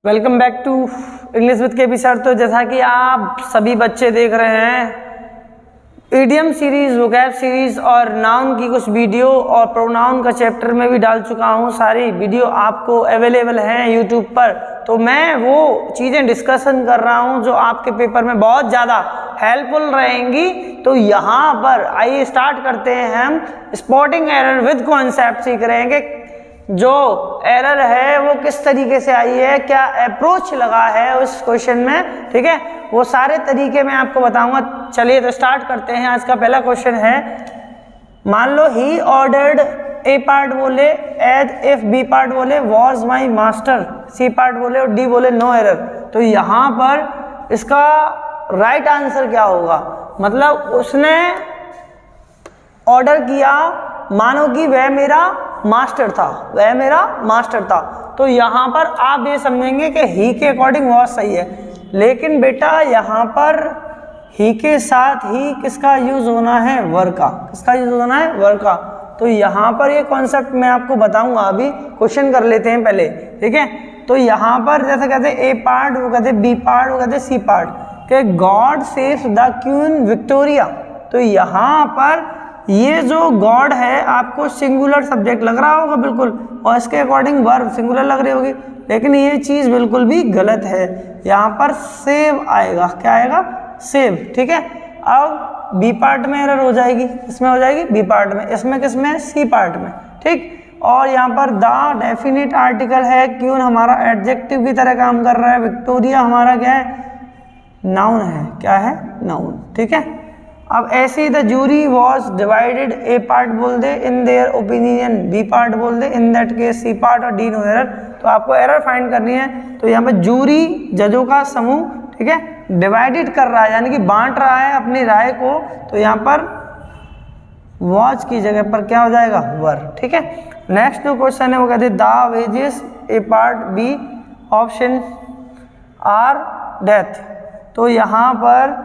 Welcome back to English with KP sir. तो जैसा कि आप सभी बच्चे देख रहे हैं, इडियम सीरीज, वोकैब सीरीज और नाउन की कुछ वीडियो और प्रोनाउन का चैप्टर में भी डाल चुका हूँ। सारी वीडियो आपको अवेलेबल हैं यूट्यूब पर। तो मैं वो चीज़ें डिस्कशन कर रहा हूँ जो आपके पेपर में बहुत ज़्यादा हेल्पफुल रहेंगी। तो यहाँ पर आइए स्टार्ट करते हैं। हम स्पॉटिंग एरर विद कॉन्सेप्ट सीख रहे हैं कि जो एरर है वो किस तरीके से आई है, क्या अप्रोच लगा है उस क्वेश्चन में, ठीक है, वो सारे तरीके मैं आपको बताऊंगा। चलिए तो स्टार्ट करते हैं। आज का पहला क्वेश्चन है, मान लो ही ऑर्डर्ड, ए पार्ट बोले एज इफ, बी पार्ट बोले was my master, C part बोले और डी बोले नो एरर। तो यहाँ पर इसका राइट आंसर क्या होगा? मतलब उसने ऑर्डर किया, मानो कि वह मेरा मास्टर था, वह मेरा मास्टर था। तो यहाँ पर आप ये समझेंगे कि ही के अकॉर्डिंग बहुत सही है, लेकिन बेटा यहाँ पर ही के साथ ही किसका यूज होना है? वर का। किसका यूज होना है? वर का। तो यहाँ पर ये कॉन्सेप्ट मैं आपको बताऊंगा। अभी क्वेश्चन कर लेते हैं पहले, ठीक है। तो यहाँ पर जैसे कहते हैं ए पार्ट, वो कहते बी पार्ट, वो कहते सी पार्ट, कि God saves the queen Victoria. तो यहाँ पर ये जो गॉड है आपको सिंगुलर सब्जेक्ट लग रहा होगा बिल्कुल, और इसके अकॉर्डिंग वर्ब सिंगुलर लग रही होगी, लेकिन ये चीज़ बिल्कुल भी गलत है। यहाँ पर सेव आएगा। क्या आएगा? सेव, ठीक है। अब बी पार्ट में एरर हो जाएगी। इसमें हो जाएगी बी पार्ट में, इसमें किसमें? सी पार्ट में, ठीक। और यहाँ पर द डेफिनेट आर्टिकल है, क्यून हमारा एडजेक्टिव की तरह काम कर रहा है, विक्टोरिया हमारा क्या है? नाउन है। क्या है? नाउन, ठीक है। अब ऐसे ही the jury was divided, A part बोल दे in their opinion, B part बोल दे in that case, C part और डी नो एरर। तो आपको एरर फाइंड करनी है। तो यहाँ पर जूरी जजों का समूह, ठीक है, डिवाइडेड कर रहा है, यानी कि बांट रहा है अपनी राय को। तो यहाँ पर वॉज की जगह पर क्या हो जाएगा? वर, ठीक है। नेक्स्ट जो क्वेश्चन है वो कहते हैं the wages, A part, B option are death. तो यहाँ पर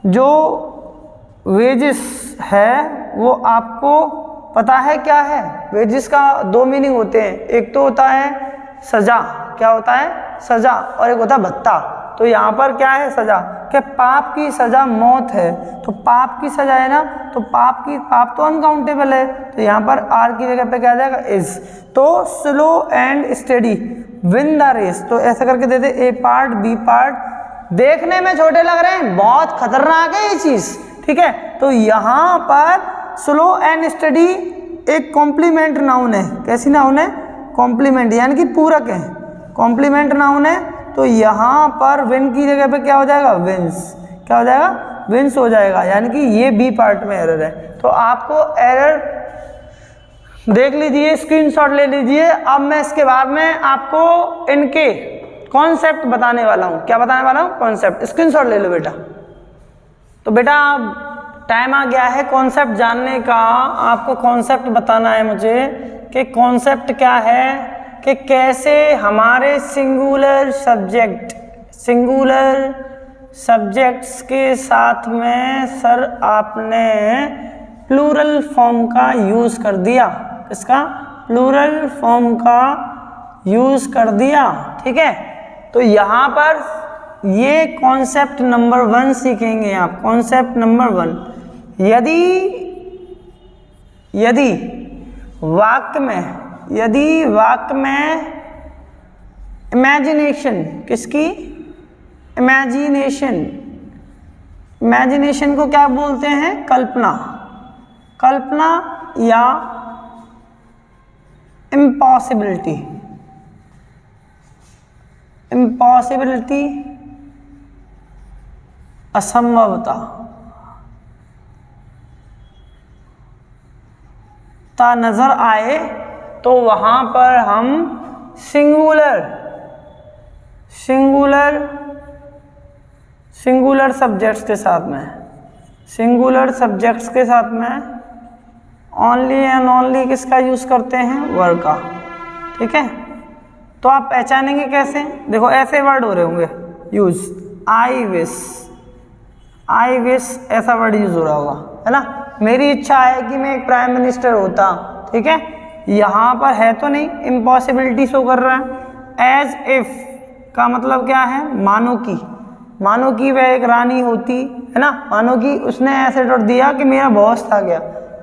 जो वेजेस है वो आपको पता है क्या है? वेजेस का दो मीनिंग होते हैं, एक तो होता है सजा। क्या होता है? सजा। और एक होता है भत्ता। तो यहाँ पर क्या है? सजा। कि पाप की सजा मौत है, तो पाप की सजा है ना, तो पाप तो अनकाउंटेबल है। तो यहाँ पर आर की जगह पे क्या आ जाएगा? इज। तो slow and steady win the race. तो ऐसा करके देते ए पार्ट, बी पार्ट। देखने में छोटे लग रहे हैं, बहुत खतरनाक है ये चीज, ठीक है। तो यहाँ पर स्लो एंड स्टडी एक कॉम्प्लीमेंट नाउन है। कैसी नाउन है? कॉम्प्लीमेंट, यानी कि पूरक है, कॉम्प्लीमेंट नाउन है। तो यहाँ पर विन की जगह पे क्या हो जाएगा? विंस। क्या हो जाएगा? विंस हो जाएगा, यानी कि ये बी पार्ट में एरर है। तो आपको एरर देख लीजिए, स्क्रीनशॉट ले लीजिए। अब मैं इसके बाद में आपको इनके कॉन्सेप्ट बताने वाला हूँ। क्या बताने वाला हूँ? कॉन्सेप्ट। स्क्रीनशॉट ले लो बेटा। तो बेटा टाइम आ गया है कॉन्सेप्ट जानने का। आपको कॉन्सेप्ट बताना है मुझे कि कॉन्सेप्ट क्या है, कि कैसे हमारे सिंगुलर सब्जेक्ट्स के साथ में सर आपने प्लूरल फॉर्म का यूज कर दिया। किसका? प्लूरल फॉर्म का यूज कर दिया, ठीक है। तो यहाँ पर ये कॉन्सेप्ट नंबर 1 सीखेंगे आप। कॉन्सेप्ट नंबर 1, यदि वाक्य में इमेजिनेशन, किसकी? इमेजिनेशन को क्या बोलते हैं? कल्पना या इम्पॉसिबिलिटी, असंभवता नजर आए, तो वहां पर हम सिंगुलर सब्जेक्ट्स के साथ में ओनली एंड ओनली किसका यूज करते हैं? वर्ड का, ठीक है। तो आप पहचानेंगे कैसे? देखो ऐसे वर्ड हो रहे होंगे यूज, आई विश ऐसा वर्ड यूज हो रहा होगा, है ना। मेरी इच्छा है कि मैं एक प्राइम मिनिस्टर होता, ठीक है। यहाँ पर है तो नहीं, इम्पॉसिबिलिटी शो कर रहा है। का मतलब क्या है, मानो की, मानो कि वह एक रानी होती है ना, मानो कि उसने ऐसे डॉट दिया कि मेरा बॉस था क्या,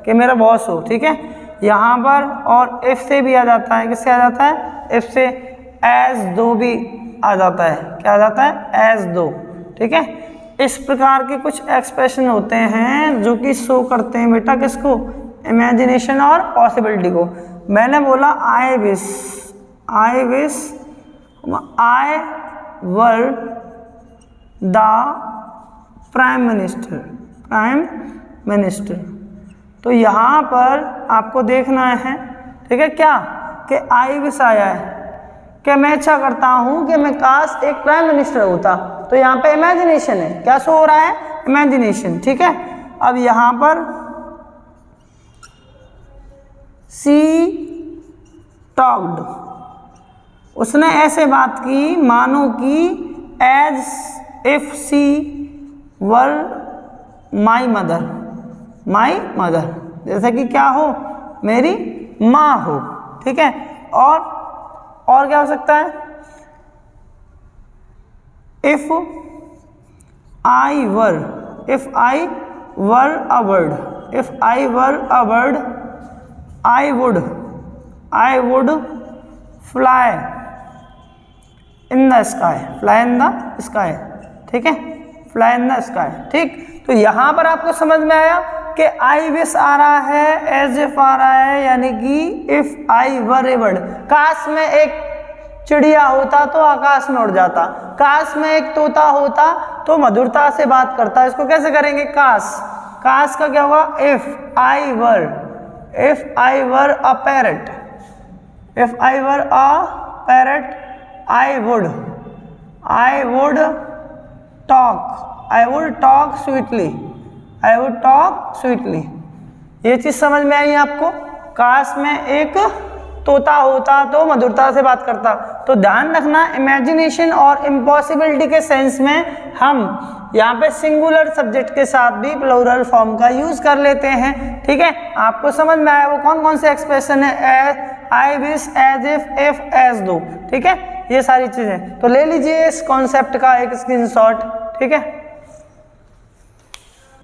कि मेरा बॉस हो, ठीक है यहाँ पर। और इफ से भी आ जाता है, किससे आ जाता है, इफ से। एज दो भी आ जाता है, क्या आ जाता है, एज दो, ठीक है। इस प्रकार के कुछ एक्सप्रेशन होते हैं जो कि शो करते हैं बेटा किसको, इमेजिनेशन और पॉसिबिलिटी को। मैंने बोला I wish, I wish I were the prime minister, prime minister. तो यहाँ पर आपको देखना है, ठीक है, क्या कि आई विश आया है, कि मैं इच्छा करता हूँ कि मैं काश एक प्राइम मिनिस्टर होता। तो यहाँ पे इमेजिनेशन है, क्या शो हो रहा है, इमेजिनेशन, ठीक है। अब यहाँ पर सी टॉक्ड, उसने ऐसे बात की मानो कि as if she were my mother, my mother, जैसे कि क्या हो, मेरी माँ हो, ठीक है। और क्या हो सकता है, if I were, if I were a bird, if I were a bird I would fly in the sky, fly in the sky, ठीक है, फ्लाई इन द स्काई, ठीक। तो यहाँ पर आपको समझ में आया कि आई विश आ रहा है, एज इफ आ रहा है, यानी कि if I were A bird, काश में एक चिड़िया होता तो आकाश में उड़ जाता, काश में एक तोता होता तो मधुरता से बात करता। इसको कैसे करेंगे, काश, काश का क्या होगा, if I were a parrot, if I were a parrot I would talk sweetly, I would talk sweetly. ये चीज समझ में आई आपको, काश में एक तोता होता तो मधुरता से बात करता। तो ध्यान रखना, इमेजिनेशन और इम्पॉसिबिलिटी के सेंस में हम यहाँ पे सिंगुलर सब्जेक्ट के साथ भी प्लूरल फॉर्म का यूज कर लेते हैं, ठीक है। आपको समझ में आया वो कौन कौन से एक्सप्रेशन है, I wish, as if, as though, ठीक है, ये सारी चीजें। तो ले लीजिए इस कॉन्सेप्ट का एक स्क्रीनशॉट, ठीक है।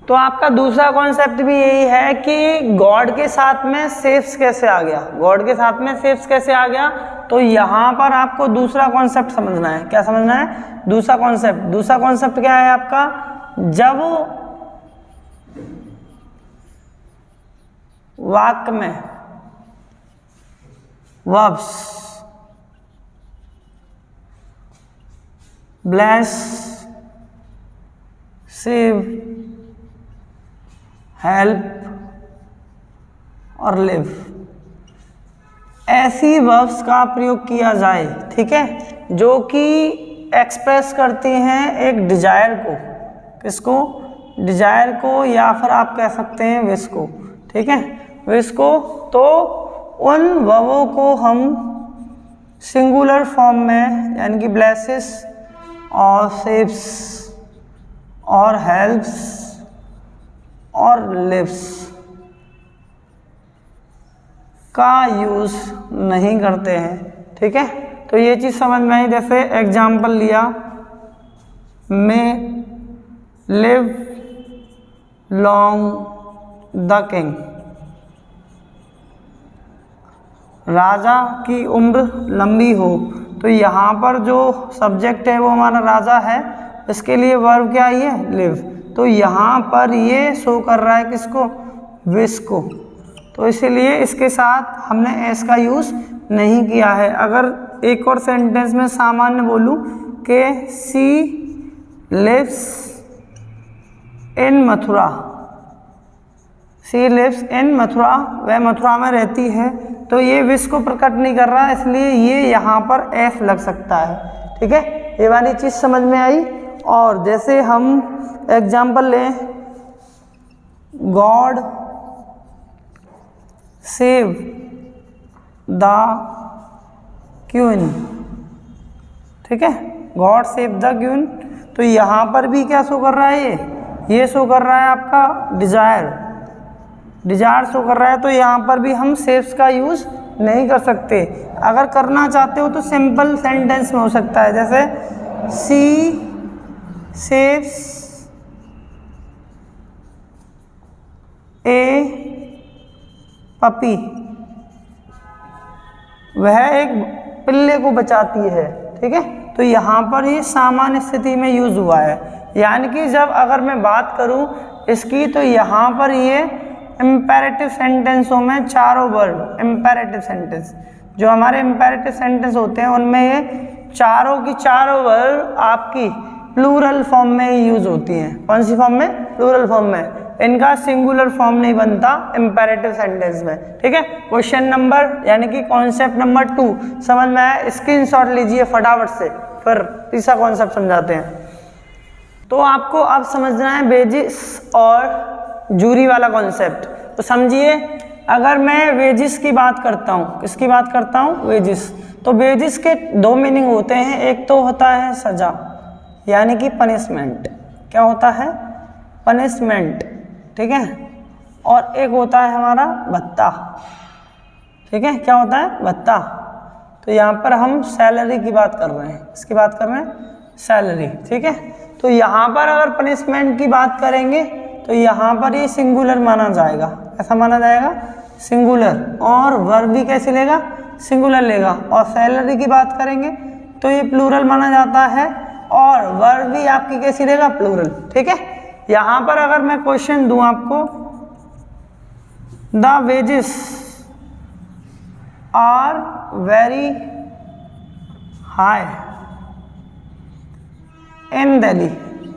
तो आपका दूसरा कॉन्सेप्ट भी यही है कि गॉड के साथ में सेफ्स कैसे आ गया, गॉड के साथ में सेफ्स कैसे आ गया। तो यहाँ पर आपको दूसरा कॉन्सेप्ट समझना है, क्या समझना है, दूसरा कॉन्सेप्ट क्या है आपका, जब वाक्य में वर्ब्स ब्लेस, सेव, हेल्प और लिव, ऐसी वर्ब्स का प्रयोग किया जाए, ठीक है, जो कि एक्सप्रेस करती हैं एक डिजायर को, किसको, डिजायर को, या फिर आप कह सकते हैं विश को, ठीक है, विश को। तो उन वर्बों को हम सिंगुलर फॉर्म में, यानी कि ब्लेसेस और सेव्स और हेल्प्स और लिव्स का यूज नहीं करते हैं, ठीक है। तो ये चीज समझ में आई। जैसे एग्जाम्पल लिया, may live long the king, राजा की उम्र लंबी हो। तो यहाँ पर जो सब्जेक्ट है वो हमारा राजा है, इसके लिए वर्ब क्या है, लिव। तो यहाँ पर ये शो कर रहा है किसको, विश को। तो इसीलिए इसके साथ हमने एस का यूज नहीं किया है। अगर एक और सेंटेंस में सामान्य बोलूं कि she lives in Mathura, she lives in Mathura, वह मथुरा में रहती है, तो ये विश को प्रकट नहीं कर रहा, इसलिए ये यहाँ पर एफ लग सकता है, ठीक है। ये वाली चीज़ समझ में आई। और जैसे हम एग्जाम्पल लें, गॉड सेव द क्वीन, ठीक है, गॉड सेव द क्वीन। तो यहाँ पर भी क्या शो कर रहा है, ये शो कर रहा है आपका डिजायर, डिजायर शो कर रहा है। तो यहाँ पर भी हम सेव्स का यूज नहीं कर सकते। अगर करना चाहते हो तो सिंपल सेंटेंस में हो सकता है, जैसे सी सेव्स ए पपी, वह एक पिल्ले को बचाती है। ठीक है, तो यहाँ पर ये सामान्य स्थिति में यूज हुआ है, यानी कि जब अगर मैं बात करूँ इसकी तो यहाँ पर ये इम्पेरेटिव सेंटेंसों में चारों वर्ड, इम्पेरेटिव सेंटेंस जो हमारे इम्पेरेटिव सेंटेंस होते हैं उनमें ये चारों की चारों वर्ड आपकी प्लूरल फॉर्म में ही यूज होती हैं। कौन सी फॉर्म में? प्लूरल फॉर्म में। इनका सिंगुलर फॉर्म नहीं बनता इम्पेरेटिव सेंटेंस में। ठीक है, क्वेश्चन नंबर यानी कि कॉन्सेप्ट नंबर 2 समझ में आया? स्क्रीनशॉट लीजिए फटाफट से, फिर तीसरा कॉन्सेप्ट समझाते हैं। तो आपको अब समझना है वेजिस और जूरी वाला कॉन्सेप्ट। तो समझिए, अगर मैं वेजिस की बात करता हूँ, किसकी बात करता हूँ? वेजिस। तो वेजिस के दो मीनिंग होते हैं, एक तो होता है सजा यानी कि पनिशमेंट। क्या होता है? पनिशमेंट। ठीक है, और एक होता है हमारा भत्ता। ठीक है, क्या होता है? भत्ता। तो यहाँ पर हम सैलरी की बात कर रहे हैं, किसकी बात कर रहे हैं? सैलरी। ठीक है, तो यहाँ पर अगर पनिशमेंट की बात करेंगे तो यहाँ पर ये सिंगुलर माना जाएगा। ऐसा माना जाएगा? सिंगुलर। और वर्ब भी कैसे लेगा? सिंगुलर लेगा। और सैलरी की बात करेंगे तो ये प्लूरल माना जाता है, और वर्ब भी आपकी कैसी लेगा? प्लूरल। ठीक है, यहाँ पर अगर मैं क्वेश्चन दूं आपको, the wages are very high in Delhi,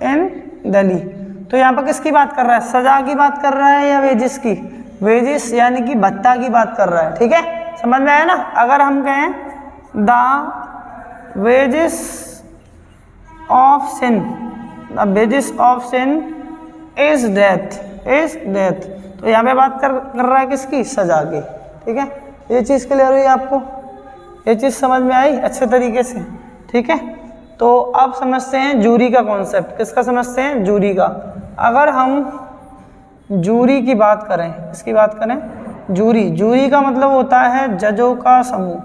in Delhi, तो यहाँ पर किसकी बात कर रहा है? सजा की बात कर रहा है या वेजिस की? वेजिस यानी कि भत्ता की बात कर रहा है। ठीक है, समझ में आया ना? अगर हम कहें the wages of sin, the wages of sin is death, is death, तो यहाँ पे बात कर रहा है किसकी? सजा की। ठीक है, ये चीज़ क्लियर हुई आपको? ये चीज़ समझ में आई अच्छे तरीके से? ठीक है, तो अब समझते हैं जूरी का कॉन्सेप्ट। किसका समझते हैं? जूरी का। अगर हम जूरी की बात करें, किसकी बात करें? जूरी। जूरी का मतलब होता है जजों का समूह,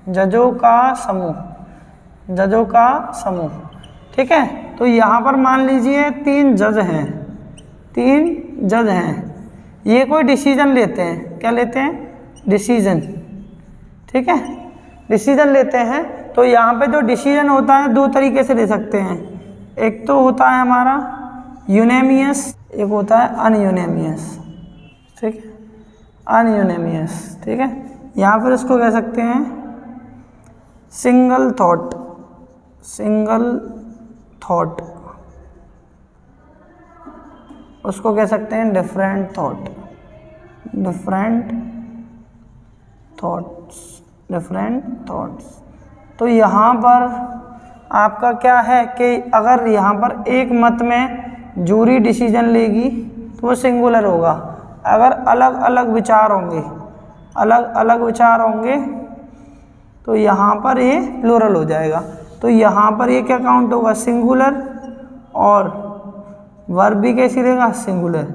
जजों का समूह, जजों का समूह। ठीक है, तो यहाँ पर मान लीजिए 3 जज हैं, 3 जज हैं, ये कोई डिसीजन लेते हैं। क्या लेते हैं? डिसीजन। ठीक है, डिसीजन लेते हैं। तो यहाँ पे जो डिसीजन होता है 2 तरीके से ले सकते हैं। एक तो होता है हमारा यूनेमियस, एक होता है अनयूनेमियस। ठीक है, अनयूनेमियस। ठीक है, यहाँ पर इसको कह सकते हैं सिंगल थॉट, सिंगल थॉट, उसको कह सकते हैं different thought, different thoughts, different thoughts. तो यहाँ पर आपका क्या है कि अगर यहाँ पर एक मत में जूरी डिसीजन लेगी तो वो सिंगुलर होगा। अगर अलग अलग विचार होंगे, अलग अलग विचार होंगे तो यहाँ पर ये प्लूरल हो जाएगा। तो यहाँ पर ये क्या काउंट होगा? सिंगुलर, और वर्ब भी कैसी रहेगा? सिंगुलर।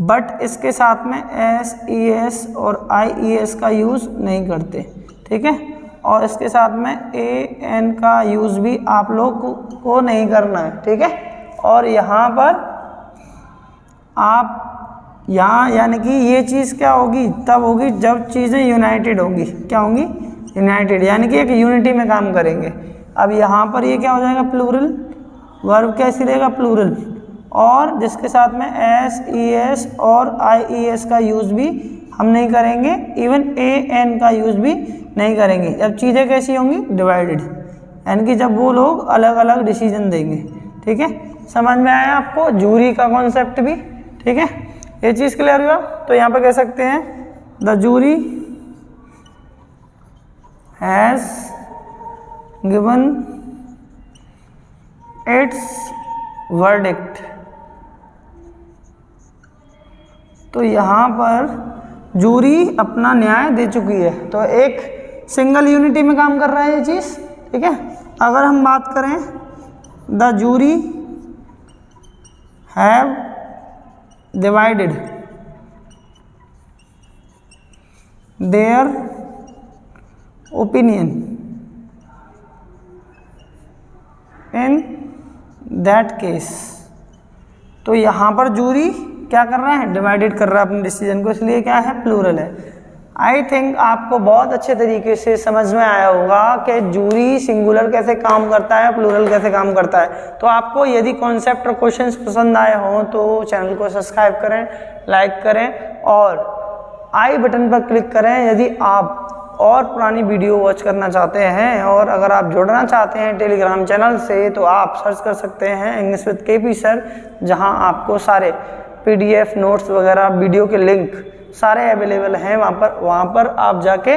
बट इसके साथ में एस, ई एस और आई ई एस का यूज़ नहीं करते। ठीक है, और इसके साथ में ए एन का यूज़ भी आप लोग को नहीं करना है। ठीक है, और यहाँ पर आप यहाँ यानी कि ये चीज़ क्या होगी? तब होगी जब चीज़ें यूनाइटेड होंगी। क्या होंगी? यूनाइटेड, यानी कि एक यूनिटी में काम करेंगे। अब यहाँ पर ये क्या हो जाएगा? प्लूरल। वर्ब कैसी रहेगा? प्लूरल, और जिसके साथ में एस, ई एस और आई ई एस का यूज़ भी हम नहीं करेंगे, इवन ए एन का यूज़ भी नहीं करेंगे। जब चीज़ें कैसी होंगी? डिवाइडेड, यानी कि जब वो लोग अलग अलग डिसीजन देंगे। ठीक है, समझ में आया आपको जूरी का कॉन्सेप्ट भी? ठीक है, ये चीज़ क्लियर हुआ? तो यहाँ पे कह सकते हैं the jury has given its verdict. तो यहाँ पर जूरी अपना न्याय दे चुकी है। तो एक सिंगल यूनिटी में काम कर रहा है ये चीज़। ठीक है, अगर हम बात करें the jury have divided their opinion in that case. तो यहाँ पर जूरी क्या कर रहा है, डिवाइडेड कर रहा है अपने डिसीजन को, इसलिए क्या है, प्लूरल है। आई थिंक आपको बहुत अच्छे तरीके से समझ में आया होगा कि जूरी सिंगुलर कैसे काम करता है, प्लूरल कैसे काम करता है। तो आपको यदि कॉन्सेप्ट और क्वेश्चंस पसंद आए हों तो चैनल को सब्सक्राइब करें, लाइक करें और आई बटन पर क्लिक करें यदि आप और पुरानी वीडियो वॉच करना चाहते हैं। और अगर आप जुड़ना चाहते हैं टेलीग्राम चैनल से तो आप सर्च कर सकते हैं इंग्लिश विद केपी सर, जहां आपको सारे PDF नोट्स वगैरह वीडियो के लिंक सारे अवेलेबल हैं। वहाँ पर आप जाके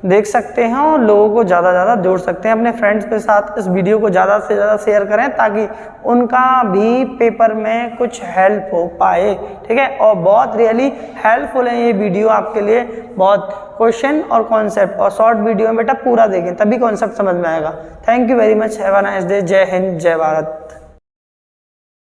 देख सकते हैं और लोगों को ज़्यादा से ज़्यादा जोड़ सकते हैं। अपने फ्रेंड्स के साथ इस वीडियो को ज़्यादा से ज़्यादा शेयर करें ताकि उनका भी पेपर में कुछ हेल्प हो पाए, ठीक है। और बहुत रियली हेल्पफुल है ये वीडियो आपके लिए, बहुत क्वेश्चन और कॉन्सेप्ट, और शॉर्ट वीडियो में बेटा पूरा देखें तभी कॉन्सेप्ट समझ में आएगा। Thank you very much, have a nice day, जय हिंद, जय भारत।